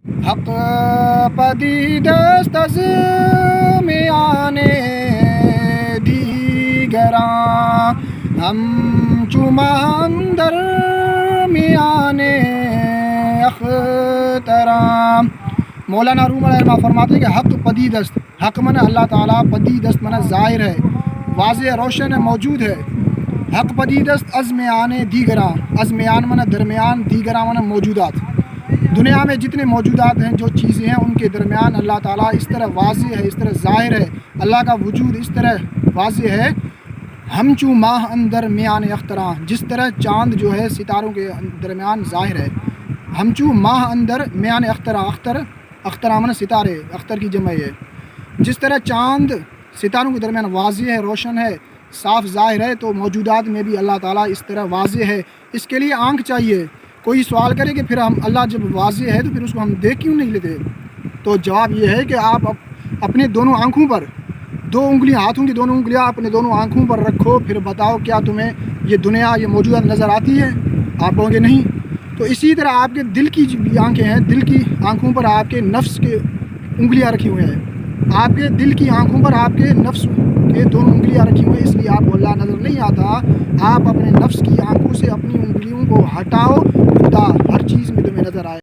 حق پدید است از میان دیگران، همچو ماه در میان اختران۔ مولانا روم علیہ الرحمہ فرماتے ہیں کہ حق پدید است، حق من اللہ تعالیٰ، پدید است من ظاہر ہے، واضح روشن ہے، موجود ہے۔ حق پدید است از میان دیگران، از میان من درمیان، دیگران من موجودات۔ دنیا میں جتنے موجودات ہیں، جو چیزیں ہیں، ان کے درمیان اللہ تعالیٰ اس طرح واضح ہے، اس طرح ظاہر ہے، اللہ کا وجود اس طرح واضح ہے۔ ہم چوں ماہ اندر میان اختراں، جس طرح چاند جو ہے ستاروں کے درمیان ظاہر ہے۔ ہم چوں ماہ اندر میان اختراں، اختراں من ستارے، اختر کی جمع ہے۔ جس طرح چاند ستاروں کے درمیان واضح ہے، روشن ہے، صاف ظاہر ہے، تو موجودات میں بھی اللہ تعالیٰ اس طرح واضح ہے۔ اس کے لیے آنکھ چاہیے۔ کوئی سوال کرے کہ پھر ہم اللہ جب واضح ہے تو پھر اس کو ہم دیکھ کیوں نہیں لیتے؟ تو جواب یہ ہے کہ آپ اپنے دونوں آنکھوں پر، دو انگلیاں، ہاتھوں کی دونوں انگلیاں اپنے دونوں آنکھوں پر رکھو، پھر بتاؤ کیا تمہیں یہ دنیا، یہ موجودات نظر آتی ہے؟ آپ کہو گے نہیں۔ تو اسی طرح آپ کے دل کی بھی آنکھیں ہیں، دل کی آنکھوں پر آپ کے نفس کے انگلیاں رکھی ہوئی ہیں، آپ کے دل کی آنکھوں پر آپ کے نفس کے دونوں انگلیاں رکھی ہوئی ہیں، اس لیے آپ کو اللہ نظر نہیں آتا۔ آپ اپنے نفس کی آنکھوں سے اپنی انگلیوں کو ہٹاؤ، خدا ہر چیز میں تمہیں نظر آئے۔